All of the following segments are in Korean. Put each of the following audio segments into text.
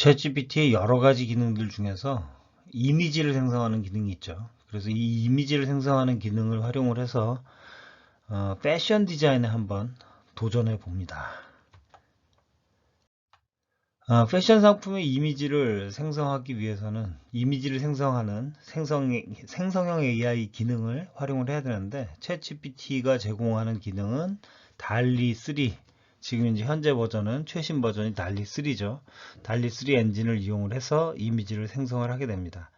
챗GPT의 여러 가지 기능들 중에서 이미지를 생성하는 기능이 있죠. 그래서 이 이미지를 생성하는 기능을 활용을 해서 패션 디자인에 한번 도전해 봅니다. 패션 상품의 이미지를 생성하기 위해서는 이미지를 생성하는 생성형 AI 기능을 활용을 해야 되는데, 챗GPT가 제공하는 기능은 달리3, 지금 이제 현재 버전은 최신 버전이 달리3죠. 달리3 엔진을 이용을 해서 이미지를 생성을 하게 됩니다.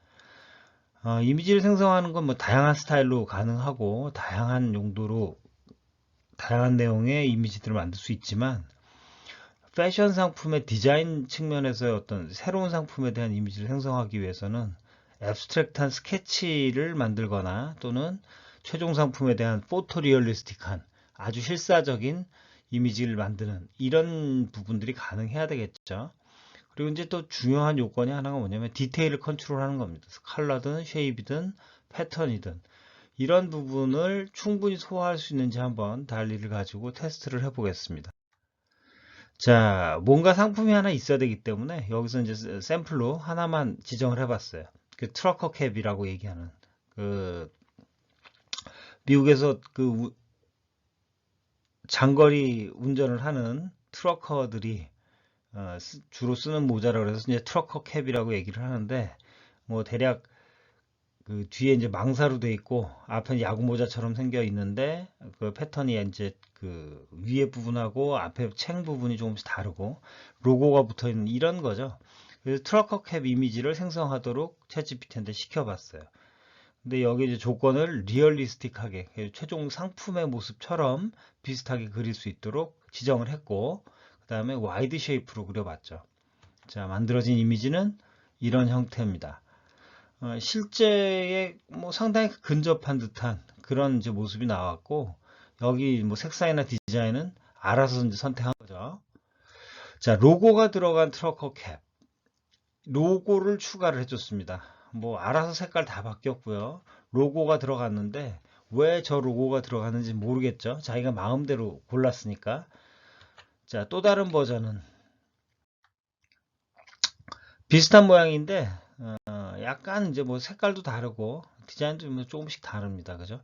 이미지를 생성하는 건 뭐 다양한 스타일로 가능하고 다양한 용도로 다양한 내용의 이미지들을 만들 수 있지만, 패션 상품의 디자인 측면에서의 어떤 새로운 상품에 대한 이미지를 생성하기 위해서는 앱스트랙트한 스케치를 만들거나 또는 최종 상품에 대한 포토리얼리스틱한 아주 실사적인 이미지를 만드는 이런 부분들이 가능해야 되겠죠. 그리고 이제 또 중요한 요건이 하나가 뭐냐면 디테일을 컨트롤하는 겁니다. 컬러든 쉐입이든 패턴이든 이런 부분을 충분히 소화할 수 있는지 한번 달리를 가지고 테스트를 해보겠습니다. 자, 뭔가 상품이 하나 있어야 되기 때문에 여기서 이제 샘플로 하나만 지정을 해봤어요. 그 트러커 캡이라고 얘기하는 그 미국에서 그 장거리 운전을 하는 트러커들이 주로 쓰는 모자라고 해서 이제 트러커 캡이라고 얘기를 하는데, 뭐 대략 그 뒤에 이제 망사로 돼 있고 앞에 야구 모자처럼 생겨 있는데 그 패턴이 이제 그 위에 부분하고 앞에 챙 부분이 조금씩 다르고 로고가 붙어 있는 이런 거죠. 그래서 트러커 캡 이미지를 생성하도록 챗GPT한테 시켜봤어요. 근데 여기 이제 조건을 리얼리스틱하게 최종 상품의 모습처럼 비슷하게 그릴 수 있도록 지정을 했고, 그 다음에 와이드 쉐이프로 그려봤죠. 자, 만들어진 이미지는 이런 형태입니다. 실제에 뭐 상당히 근접한 듯한 그런 이제 모습이 나왔고, 여기 뭐 색상이나 디자인은 알아서 이제 선택한 거죠. 자, 로고가 들어간 트러커 캡. 로고를 추가를 해줬습니다. 뭐 알아서 색깔 다 바뀌었고요. 로고가 들어갔는데 왜 저 로고가 들어갔는지 모르겠죠. 자기가 마음대로 골랐으니까. 자, 또 다른 버전은 비슷한 모양인데 약간 이제 뭐 색깔도 다르고 디자인도 뭐 조금씩 다릅니다. 그죠?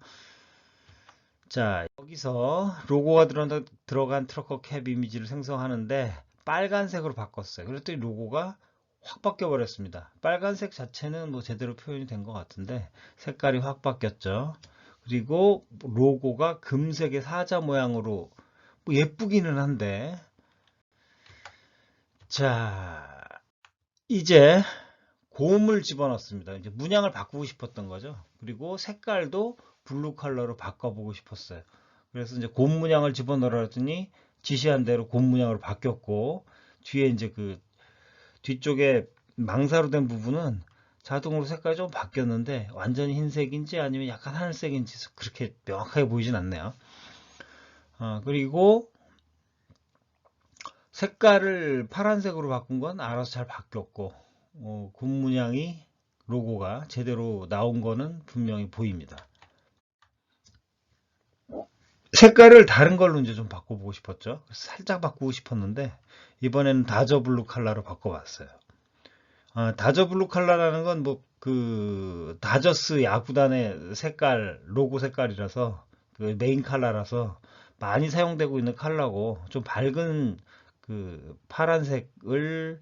자, 여기서 로고가 들어간 트러커 캡 이미지를 생성하는데 빨간색으로 바꿨어요. 그랬더니 로고가 확 바뀌어 버렸습니다. 빨간색 자체는 뭐 제대로 표현이 된 것 같은데 색깔이 확 바뀌었죠. 그리고 로고가 금색의 사자 모양으로 뭐 예쁘기는 한데, 자, 이제 곰을 집어넣습니다. 이제 문양을 바꾸고 싶었던 거죠. 그리고 색깔도 블루 컬러로 바꿔보고 싶었어요. 그래서 이제 곰 문양을 집어넣으라 했더니 지시한 대로 곰 문양으로 바뀌었고, 뒤에 이제 그 뒤쪽에 망사로 된 부분은 자동으로 색깔이 좀 바뀌었는데 완전히 흰색인지 아니면 약간 하늘색인지 그렇게 명확하게 보이진 않네요. 그리고 색깔을 파란색으로 바꾼 건 알아서 잘 바뀌었고, 곰 문양이 로고가 제대로 나온 거는 분명히 보입니다. 색깔을 다른 걸로 이제 좀 바꿔보고 싶었죠. 살짝 바꾸고 싶었는데 이번에는 다저 블루 컬러로 바꿔봤어요. 다저 블루 컬러라는 건 뭐 그 다저스 야구단의 색깔 로고 색깔이라서 그 메인 컬러라서 많이 사용되고 있는 컬러고, 좀 밝은 그 파란색을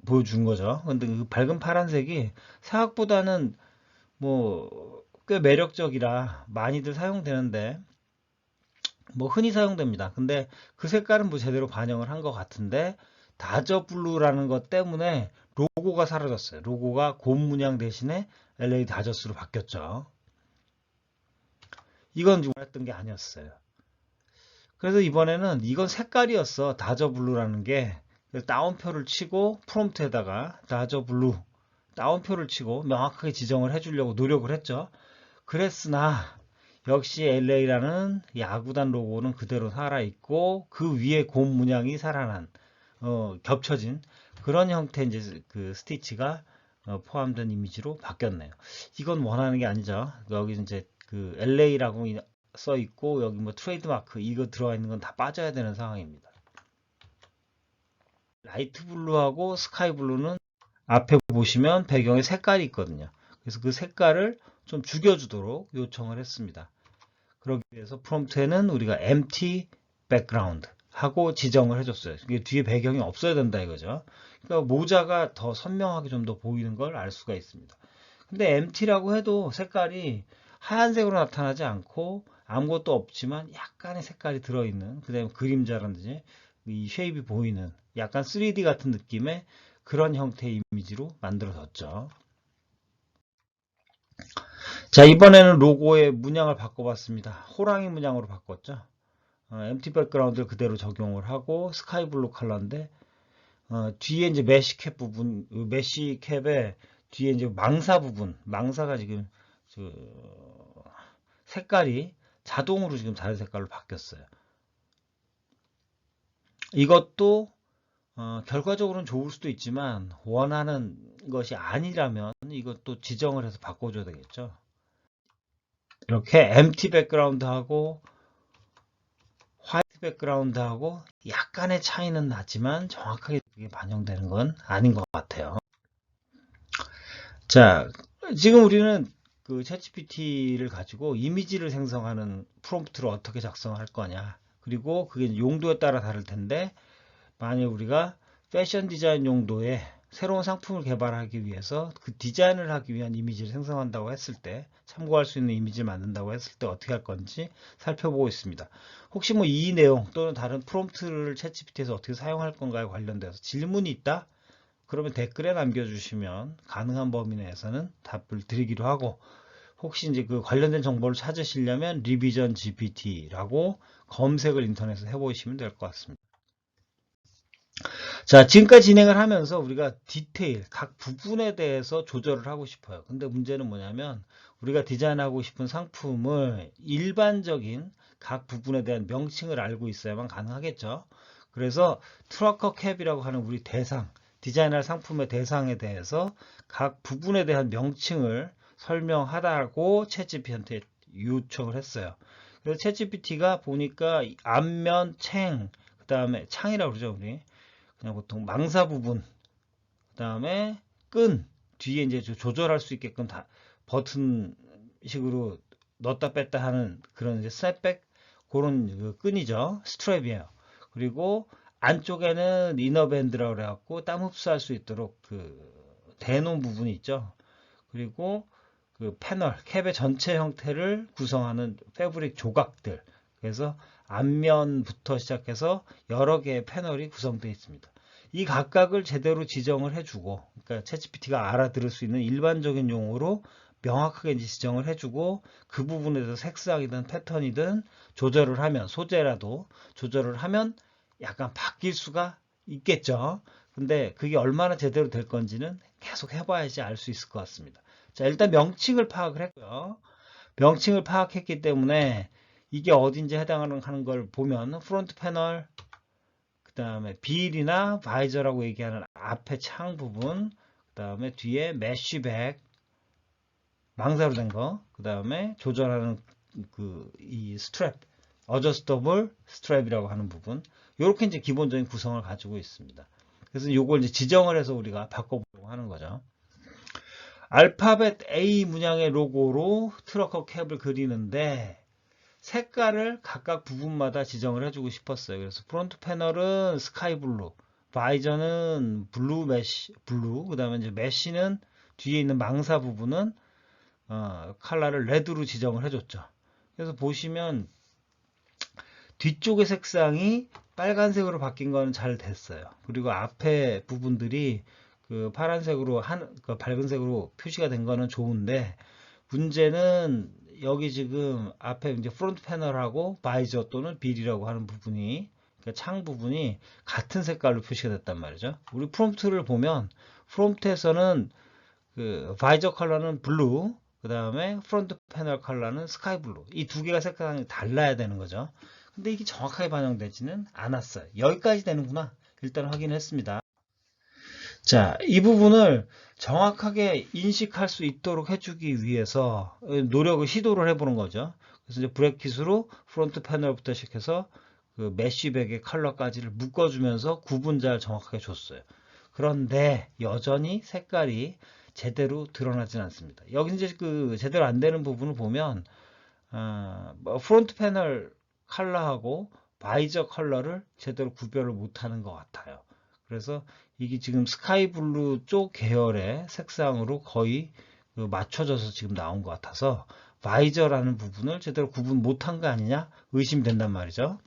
보여준 거죠. 근데 그 밝은 파란색이 생각보다는 뭐 꽤 매력적이라 많이들 사용되는데, 뭐 흔히 사용됩니다. 근데 그 색깔은 뭐 제대로 반영을 한 것 같은데 다저 블루라는 것 때문에 로고가 사라졌어요. 로고가 곰 문양 대신에 LA 다저스로 바뀌었죠. 이건 원했던 게 아니었어요. 그래서 이번에는 이건 색깔이었어. 다저 블루라는 게. 다운표를 치고 프롬프트에다가 다저 블루 다운표를 치고 명확하게 지정을 해주려고 노력을 했죠. 그랬으나 역시 LA라는 야구단 로고는 그대로 살아있고 그 위에 곰 문양이 살아난 겹쳐진 그런 형태 이제 그 스티치가 포함된 이미지로 바뀌었네요. 이건 원하는 게 아니죠. 여기 이제 그 LA라고 써 있고 여기 뭐 트레이드 마크 이거 들어가 있는 건 다 빠져야 되는 상황입니다. 라이트 블루하고 스카이 블루는 앞에 보시면 배경에 색깔이 있거든요. 그래서 그 색깔을 좀 죽여주도록 요청을 했습니다. 그러기 위해서 프롬프트에는 우리가 empty background 하고 지정을 해줬어요. 이게 뒤에 배경이 없어야 된다 이거죠. 그러니까 모자가 더 선명하게 좀 더 보이는 걸 알 수가 있습니다. 근데 empty라고 해도 색깔이 하얀색으로 나타나지 않고 아무것도 없지만 약간의 색깔이 들어있는, 그 다음에 그림자라든지 이 쉐입이 보이는 약간 3D 같은 느낌의 그런 형태의 이미지로 만들어졌죠. 자, 이번에는 로고의 문양을 바꿔봤습니다. 호랑이 문양으로 바꿨죠. empty 백그라운드를 그대로 적용을 하고 스카이 블루 컬러인데 뒤에 이제 메쉬 캡 부분, 메쉬 캡의 뒤에 이제 망사 부분, 망사가 지금 색깔이 자동으로 지금 다른 색깔로 바뀌었어요. 이것도 결과적으로는 좋을 수도 있지만 원하는 것이 아니라면 이것도 지정을 해서 바꿔줘야 되겠죠. 이렇게 empty 백그라운드하고 화이트 백그라운드하고 약간의 차이는 나지만 정확하게 그게 반영되는 건 아닌 것 같아요. 자, 지금 우리는 그 챗GPT를 가지고 이미지를 생성하는 프롬프트를 어떻게 작성할 거냐, 그리고 그게 용도에 따라 다를 텐데, 만약 우리가 패션 디자인 용도의 새로운 상품을 개발하기 위해서 그 디자인을 하기 위한 이미지를 생성한다고 했을 때, 참고할 수 있는 이미지를 만든다고 했을 때 어떻게 할 건지 살펴보고 있습니다. 혹시 뭐 이 내용 또는 다른 프롬프트를 챗GPT에서 어떻게 사용할 건가에 관련돼서 질문이 있다? 그러면 댓글에 남겨주시면 가능한 범위 내에서는 답을 드리기로 하고, 혹시 이제 그 관련된 정보를 찾으시려면 리비전 GPT라고 검색을 인터넷에서 해보시면 될 것 같습니다. 자, 지금까지 진행을 하면서 우리가 디테일, 각 부분에 대해서 조절을 하고 싶어요. 근데 문제는 뭐냐면 우리가 디자인하고 싶은 상품을 일반적인 각 부분에 대한 명칭을 알고 있어야만 가능하겠죠. 그래서 트러커 캡이라고 하는 우리 대상, 디자인할 상품의 대상에 대해서 각 부분에 대한 명칭을 설명하라고 챗GPT한테 요청을 했어요. 그래서 챗GPT가 보니까 앞면, 챙, 그 다음에 창이라고 그러죠, 우리. 그냥 보통 망사 부분, 그 다음에 끈, 뒤에 이제 조절할 수 있게끔 다 버튼 식으로 넣었다 뺐다 하는 그런 이제 스냅백, 그런 그 끈이죠. 스트랩이에요. 그리고 안쪽에는 이너밴드라고 그래갖고 땀 흡수할 수 있도록 그 대놓은 부분이 있죠. 그리고 그 패널, 캡의 전체 형태를 구성하는 패브릭 조각들. 그래서 앞면부터 시작해서 여러 개의 패널이 구성되어 있습니다. 이 각각을 제대로 지정을 해주고, 그러니까 챗GPT가 알아들을 수 있는 일반적인 용어로 명확하게 지정을 해주고, 그 부분에 대해서 색상이든 패턴이든 조절을 하면, 소재라도 조절을 하면 약간 바뀔 수가 있겠죠. 근데 그게 얼마나 제대로 될 건지는 계속 해봐야지 알 수 있을 것 같습니다. 자, 일단 명칭을 파악을 했고요. 명칭을 파악했기 때문에 이게 어딘지 해당하는 걸 보면 프론트 패널, 그 다음에 빌이나 바이저라고 얘기하는 앞에 창 부분, 그 다음에 뒤에 메쉬백, 망사로 된 거, 그 다음에 조절하는 그 이 스트랩, 어저스터블 스트랩이라고 하는 부분, 이렇게 이제 기본적인 구성을 가지고 있습니다. 그래서 이걸 이제 지정을 해서 우리가 바꿔보려고 하는 거죠. 알파벳 A 문양의 로고로 트러커 캡을 그리는데 색깔을 각각 부분마다 지정을 해주고 싶었어요. 그래서 프론트 패널은 스카이 블루, 바이저는 블루 메쉬, 블루, 그 다음에 이제 메쉬는 뒤에 있는 망사 부분은 컬러를 레드로 지정을 해줬죠. 그래서 보시면 뒤쪽의 색상이 빨간색으로 바뀐 거는 잘 됐어요. 그리고 앞에 부분들이 그 파란색으로 그 밝은색으로 표시가 된 거는 좋은데, 문제는 여기 지금 앞에 이제 프론트 패널하고 바이저 또는 빌이라고 하는 부분이, 그러니까 창 부분이 같은 색깔로 표시가 됐단 말이죠. 우리 프롬프트를 보면 프롬프트에서는 그 바이저 컬러는 블루, 그 다음에 프론트 패널 컬러는 스카이 블루, 이 두 개가 색상이 달라야 되는 거죠. 근데 이게 정확하게 반영되지는 않았어요. 여기까지 되는구나, 일단 확인했습니다. 자, 이 부분을 정확하게 인식할 수 있도록 해주기 위해서 시도를 해보는 거죠. 그래서 이제 브래킷으로 프론트 패널부터 시작해서 그 메쉬백의 컬러까지를 묶어주면서 구분 잘 정확하게 줬어요. 그런데 여전히 색깔이 제대로 드러나진 않습니다. 여기 이제 그 제대로 안 되는 부분을 보면 뭐 프론트 패널 컬러하고 바이저 컬러를 제대로 구별을 못하는 것 같아요. 그래서 이게 지금 스카이 블루 쪽 계열의 색상으로 거의 그 맞춰져서 지금 나온 것 같아서 바이저라는 부분을 제대로 구분 못한 거 아니냐 의심된단 말이죠.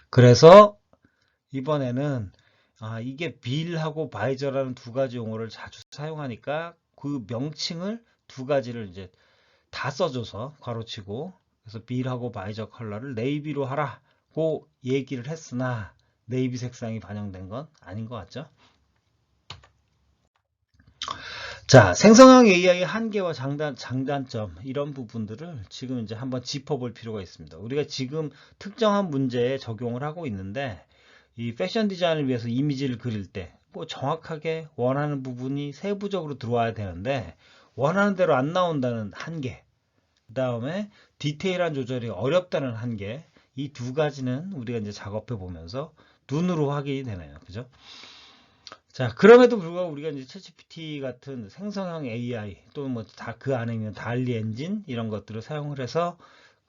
그래서 이번에는 이게 빌하고 바이저라는 두 가지 용어를 자주 사용하니까 그 명칭을 두 가지를 이제 다 써줘서 괄호치고 그래서 빌하고 바이저 컬러를 네이비로 하라고 얘기를 했으나 네이비 색상이 반영된 건 아닌 것 같죠. 자, 생성형 AI의 한계와 장단점 이런 부분들을 지금 이제 한번 짚어볼 필요가 있습니다. 우리가 지금 특정한 문제에 적용을 하고 있는데 이 패션 디자인을 위해서 이미지를 그릴 때 뭐 정확하게 원하는 부분이 세부적으로 들어와야 되는데 원하는 대로 안 나온다는 한계, 그 다음에 디테일한 조절이 어렵다는 한계, 이 두 가지는 우리가 이제 작업해 보면서 눈으로 확인이 되네요. 그죠? 자, 그럼에도 불구하고 우리가 이제 챗GPT 같은 생성형 AI 또는 뭐 다 그 안에 있는 달리 엔진 이런 것들을 사용을 해서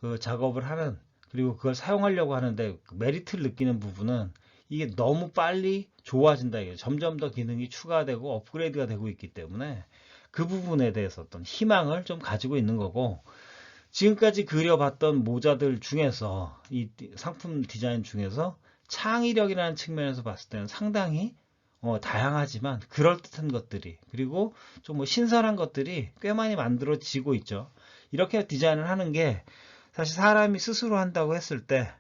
그 작업을 하는, 그리고 그걸 사용하려고 하는데 메리트를 느끼는 부분은 이게 너무 빨리 좋아진다. 이게 점점 더 기능이 추가되고 업그레이드가 되고 있기 때문에 그 부분에 대해서 어떤 희망을 좀 가지고 있는 거고, 지금까지 그려봤던 모자들 중에서 이 상품 디자인 중에서 창의력이라는 측면에서 봤을 때는 상당히 다양하지만 그럴듯한 것들이, 그리고 좀 뭐 신선한 것들이 꽤 많이 만들어지고 있죠. 이렇게 디자인을 하는 게 사실 사람이 스스로 한다고 했을 때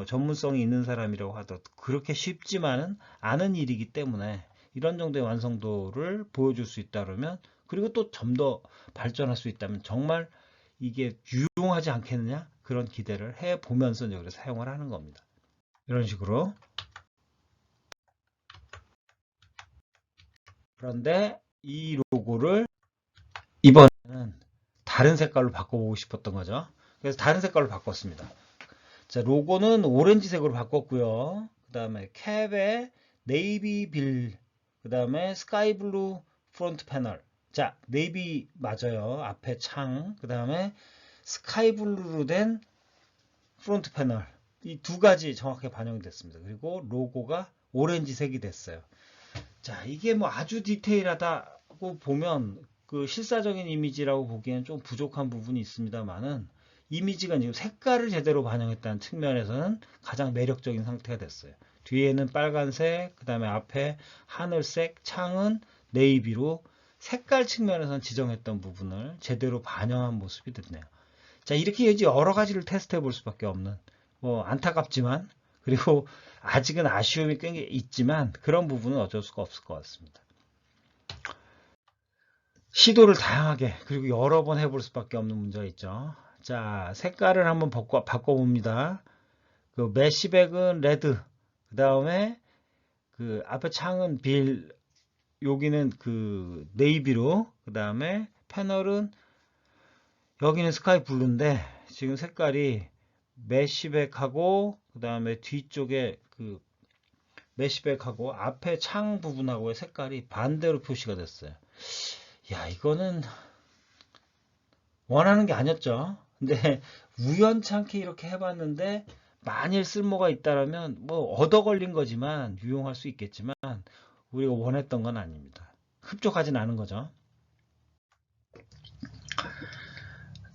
전문성이 있는 사람이라고 하더라도 그렇게 쉽지만은 않은 일이기 때문에 이런 정도의 완성도를 보여줄 수 있다 그러면, 그리고 또 좀 더 발전할 수 있다면 정말 이게 유용하지 않겠느냐, 그런 기대를 해 보면서 여기서 사용을 하는 겁니다. 이런 식으로. 그런데 이 로고를 이번에는 다른 색깔로 바꿔보고 싶었던 거죠. 그래서 다른 색깔로 바꿨습니다. 자, 로고는 오렌지색으로 바꿨고요. 그 다음에 캡에 네이비 빌, 그 다음에 스카이 블루 프론트 패널. 자, 네이비 맞아요. 앞에 창. 그 다음에 스카이 블루로 된 프론트 패널. 이 두 가지 정확하게 반영이 됐습니다. 그리고 로고가 오렌지색이 됐어요. 자, 이게 뭐 아주 디테일하다고 보면 그 실사적인 이미지라고 보기엔 좀 부족한 부분이 있습니다만은, 이미지가 지금 색깔을 제대로 반영했다는 측면에서는 가장 매력적인 상태가 됐어요. 뒤에는 빨간색, 그 다음에 앞에 하늘색, 창은 네이비로 색깔 측면에서는 지정했던 부분을 제대로 반영한 모습이 됐네요. 자, 이렇게 이제 여러 가지를 테스트해 볼 수밖에 없는, 뭐 안타깝지만, 그리고 아직은 아쉬움이 꽤 있지만 그런 부분은 어쩔 수가 없을 것 같습니다. 시도를 다양하게 그리고 여러 번 해볼 수밖에 없는 문제가 있죠. 자, 색깔을 한번 바꿔봅니다. 그 메쉬백은 레드, 그 다음에 그 앞에 창은 빌, 여기는 그 네이비로, 그 다음에 패널은 여기는 스카이 블루인데 지금 색깔이 메쉬백하고 그 다음에 뒤쪽에 그 메쉬백하고 앞에 창 부분하고의 색깔이 반대로 표시가 됐어요. 야, 이거는 원하는 게 아니었죠. 근데 우연찮게 이렇게 해봤는데 만일 쓸모가 있다면 뭐 얻어 걸린 거지만 유용할 수 있겠지만 우리가 원했던 건 아닙니다. 흡족하진 않은 거죠.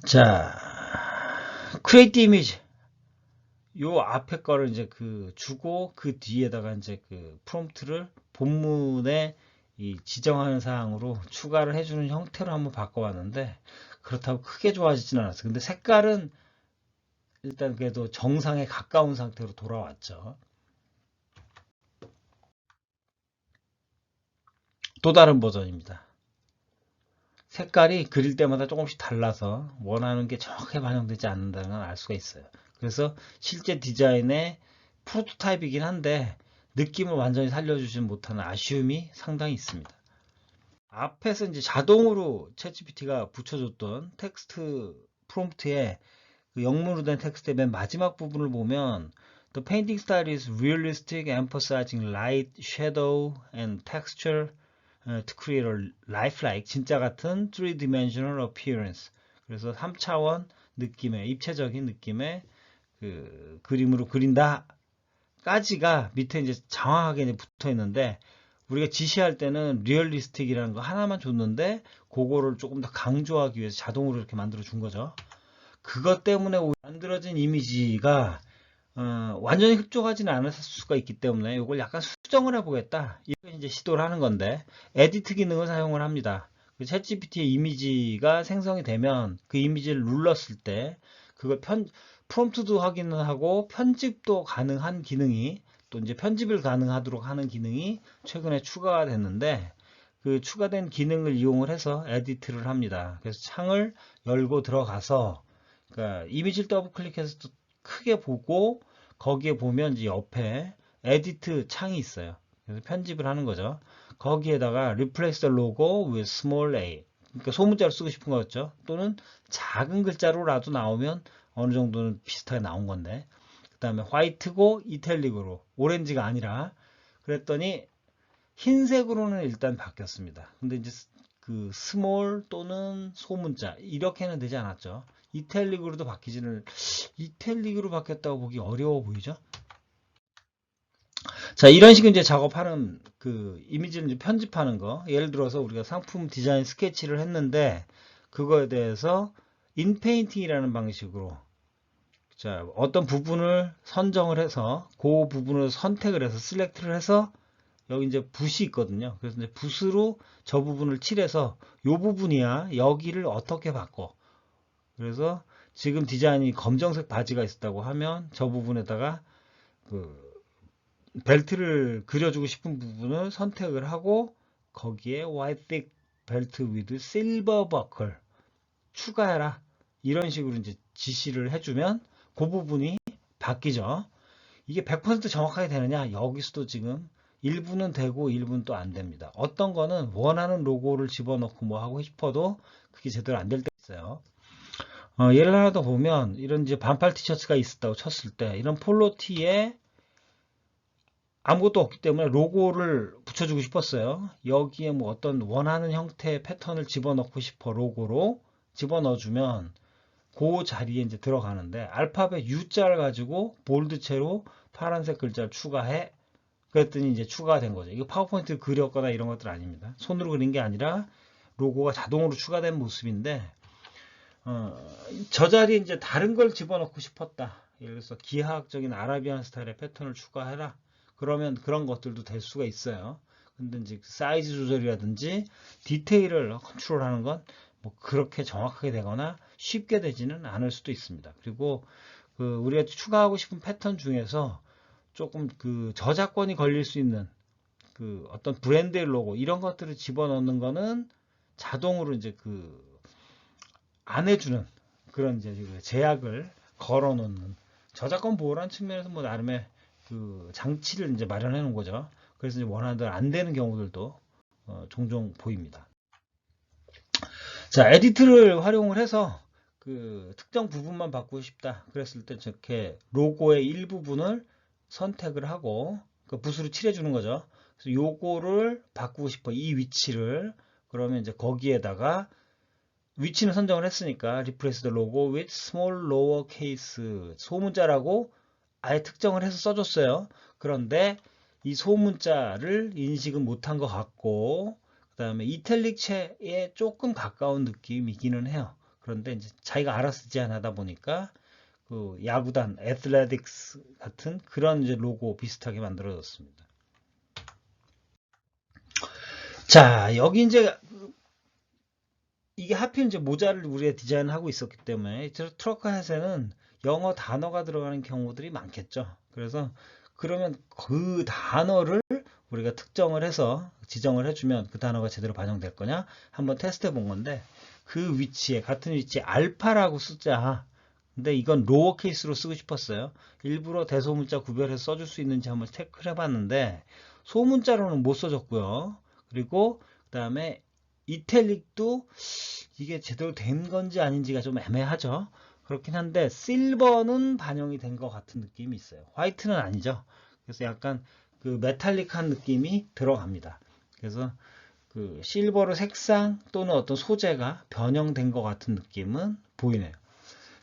자, 크리에이트 이미지. 요 앞에 거를 이제 그 주고 그 뒤에다가 이제 그 프롬프트를 본문에 이 지정하는 사항으로 추가를 해주는 형태로 한번 바꿔봤는데 그렇다고 크게 좋아지진 않았어요. 근데 색깔은 일단 그래도 정상에 가까운 상태로 돌아왔죠. 또 다른 버전입니다. 색깔이 그릴 때마다 조금씩 달라서 원하는 게 정확하게 반영되지 않는다는 걸 알 수가 있어요. 그래서 실제 디자인의 프로토타입이긴 한데 느낌을 완전히 살려주지 못하는 아쉬움이 상당히 있습니다. 앞에서 이제 자동으로 챗GPT가 붙여줬던 텍스트 프롬프트에 그 영문으로 된 텍스트의 맨 마지막 부분을 보면 The painting style is realistic, emphasizing light, shadow, and texture to create a lifelike, 진짜 같은 three-dimensional appearance. 그래서 3차원 느낌의, 입체적인 느낌의 그 그림으로 그린다 까지가 밑에 이제 정확하게 이제 붙어 있는데, 우리가 지시할 때는 리얼리스틱이라는 거 하나만 줬는데 그거를 조금 더 강조하기 위해서 자동으로 이렇게 만들어 준 거죠. 그것 때문에 만들어진 이미지가 완전히 흡족하지는 않을 수가 있기 때문에 이걸 약간 수정을 해보겠다, 이렇게 이제 시도를 하는 건데, 에디트 기능을 사용을 합니다. 챗GPT의 이미지가 생성이 되면 그 이미지를 눌렀을 때 그걸 프롬프트도 확인을 하고 편집도 가능한 기능이, 또 이제 편집을 가능하도록 하는 기능이 최근에 추가가 됐는데, 그 추가된 기능을 이용을 해서 에디트를 합니다. 그래서 창을 열고 들어가서, 그러니까 이미지를 더블 클릭해서 또 크게 보고, 거기에 보면 이제 옆에 에디트 창이 있어요. 그래서 편집을 하는 거죠. 거기에다가 replace the logo with small a, 그러니까 소문자로 쓰고 싶은 거였죠. 또는 작은 글자로라도 나오면 어느 정도는 비슷하게 나온 건데, 그 다음에 화이트고 이탈릭으로, 오렌지가 아니라, 그랬더니 흰색으로는 일단 바뀌었습니다. 근데 이제 그 스몰 또는 소문자 이렇게는 되지 않았죠. 이탈릭으로도 바뀌지는, 이탈릭으로 바뀌었다고 보기 어려워 보이죠. 자, 이런 식으로 이제 작업하는, 그 이미지를 이제 편집하는 거, 예를 들어서 우리가 상품 디자인 스케치를 했는데 그거에 대해서 인페인팅이라는 방식으로, 자, 어떤 부분을 선정을 해서 그 부분을 선택을 해서 셀렉트를 해서, 여기 이제 붓이 있거든요. 그래서 이제 붓으로 저 부분을 칠해서 요 부분이야, 여기를 어떻게 바꿔. 그래서 지금 디자인이 검정색 바지가 있었다고 하면 저 부분에다가 그 벨트를 그려주고 싶은 부분을 선택을 하고, 거기에 white thick belt with silver buckle 추가해라, 이런 식으로 이제 지시를 해주면 그 부분이 바뀌죠. 이게 100% 정확하게 되느냐? 여기서도 지금 일부는 되고 일부는 또 안 됩니다. 어떤 거는 원하는 로고를 집어넣고 뭐 하고 싶어도 그게 제대로 안 될 때 있어요. 예를 하나 더 보면, 이런 이제 반팔 티셔츠가 있었다고 쳤을 때, 이런 폴로 티에 아무것도 없기 때문에 로고를 붙여주고 싶었어요. 여기에 뭐 어떤 원하는 형태의 패턴을 집어넣고 싶어, 로고로 집어넣어주면 그 자리에 이제 들어가는데, 알파벳 U자를 가지고 볼드체로 파란색 글자를 추가해. 그랬더니 이제 추가가 된 거죠. 이거 파워포인트 그렸거나 이런 것들 아닙니다. 손으로 그린 게 아니라 로고가 자동으로 추가된 모습인데, 저 자리에 이제 다른 걸 집어넣고 싶었다. 예를 들어서 기하학적인 아라비안 스타일의 패턴을 추가해라. 그러면 그런 것들도 될 수가 있어요. 근데 이제 사이즈 조절이라든지 디테일을 컨트롤하는 건 뭐 그렇게 정확하게 되거나 쉽게 되지는 않을 수도 있습니다. 그리고 그 우리가 추가하고 싶은 패턴 중에서 조금 그 저작권이 걸릴 수 있는 그 어떤 브랜드의 로고 이런 것들을 집어넣는 거는 자동으로 이제 그 안 해주는 그런 이제 제약을 걸어 놓는, 저작권 보호라는 측면에서 뭐 나름의 그 장치를 이제 마련해 놓은 거죠. 그래서 이제 원하는 대로 안 되는 경우들도 종종 보입니다. 자, 에디트를 활용을 해서 그 특정 부분만 바꾸고 싶다 그랬을 때 이렇게 로고의 일부분을 선택을 하고 그 붓으로 칠해주는 거죠. 그래서 요거를 바꾸고 싶어, 이 위치를. 그러면 이제 거기에다가 위치는 선정을 했으니까 replace the logo with small lowercase, 소문자라고 아예 특정을 해서 써줬어요. 그런데 이 소문자를 인식은 못한 것 같고, 그 다음에 이탈릭체에 조금 가까운 느낌이기는 해요. 그런데 이제 자기가 알아서 제안하다 보니까 그 야구단 애틀레틱스 같은 그런 이제 로고 비슷하게 만들어졌습니다. 자, 여기 이제 이게 하필 이제 모자를 우리가 디자인하고 있었기 때문에 트러커 햇에는 영어 단어가 들어가는 경우들이 많겠죠. 그래서 그러면 그 단어를 우리가 특정을 해서 지정을 해주면 그 단어가 제대로 반영될 거냐 한번 테스트 해 본 건데, 그 위치에 같은 위치에 알파라고 쓰자. 근데 이건 로어 케이스로 쓰고 싶었어요. 일부러 대소문자 구별해서 써줄 수 있는지 한번 체크를 해봤는데 소문자로는 못 써줬고요. 그리고 그 다음에 이탈릭도 이게 제대로 된 건지 아닌지가 좀 애매하죠. 그렇긴 한데 실버는 반영이 된 것 같은 느낌이 있어요. 화이트는 아니죠. 그래서 약간 그 메탈릭한 느낌이 들어갑니다. 그래서 그 실버로 색상 또는 어떤 소재가 변형된 것 같은 느낌은 보이네요.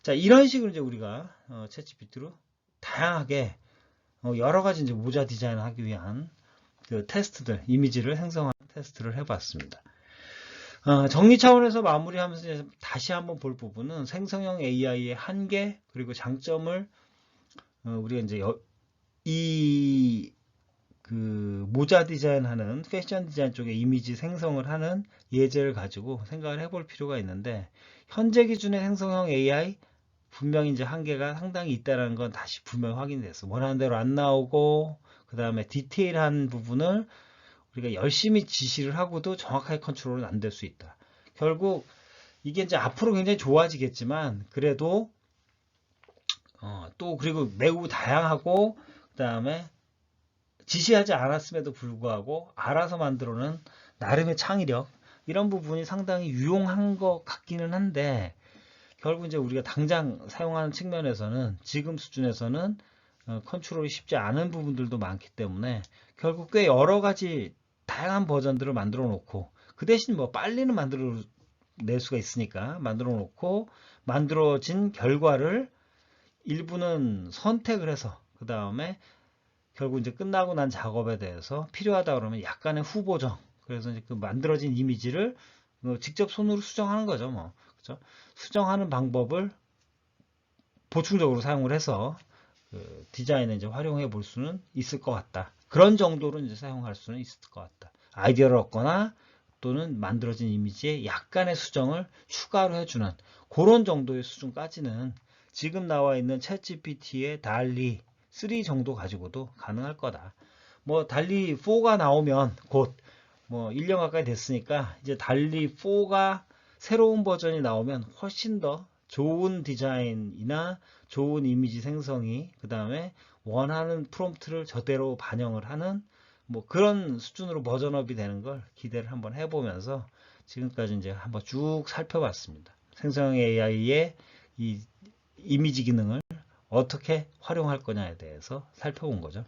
자, 이런 식으로 이제 우리가 챗GPT로 다양하게 여러 가지 이제 모자 디자인을 하기 위한 그 테스트들, 이미지를 생성하는 테스트를 해봤습니다. 정리 차원에서 마무리하면서 이제 다시 한번 볼 부분은 생성형 AI의 한계 그리고 장점을 우리가 이제 이 그 모자 디자인하는 패션 디자인 쪽에 이미지 생성을 하는 예제를 가지고 생각을 해볼 필요가 있는데 현재 기준의 생성형 AI 분명히 이제 한계가 상당히 있다는 건 다시 분명히 확인됐어. 원하는 대로 안 나오고 그 다음에 디테일한 부분을 우리가 열심히 지시를 하고도 정확하게 컨트롤은 안 될 수 있다. 결국 이게 이제 앞으로 굉장히 좋아지겠지만 그래도 또 그리고 매우 다양하고 그 다음에 지시하지 않았음에도 불구하고 알아서 만들어낸 나름의 창의력 이런 부분이 상당히 유용한 것 같기는 한데 결국 이제 우리가 당장 사용하는 측면에서는 지금 수준에서는 컨트롤이 쉽지 않은 부분들도 많기 때문에 결국 꽤 여러 가지 다양한 버전들을 만들어 놓고 그 대신 뭐 빨리는 만들어 낼 수가 있으니까 만들어 놓고 만들어진 결과를 일부는 선택을 해서 그 다음에 결국 이제 끝나고 난 작업에 대해서 필요하다 그러면 약간의 후보정 그래서 이제 그 만들어진 이미지를 직접 손으로 수정하는 거죠 뭐 그죠? 수정하는 방법을 보충적으로 사용을 해서 그 디자인에 이제 활용해 볼 수는 있을 것 같다. 그런 정도로 이제 사용할 수는 있을 것 같다. 아이디어를 얻거나 또는 만들어진 이미지에 약간의 수정을 추가로 해주는 그런 정도의 수준까지는 지금 나와 있는 챗GPT의 달리 3 정도 가지고도 가능할 거다. 뭐 달리 4가 나오면 곧 뭐 1년 가까이 됐으니까 이제 달리 4가 새로운 버전이 나오면 훨씬 더 좋은 디자인이나 좋은 이미지 생성이 그 다음에 원하는 프롬프트를 저대로 반영을 하는 뭐 그런 수준으로 버전업이 되는 걸 기대를 한번 해보면서 지금까지 이제 한번 쭉 살펴봤습니다. 생성형 AI의 이 이미지 기능을 어떻게 활용할 거냐에 대해서 살펴본 거죠.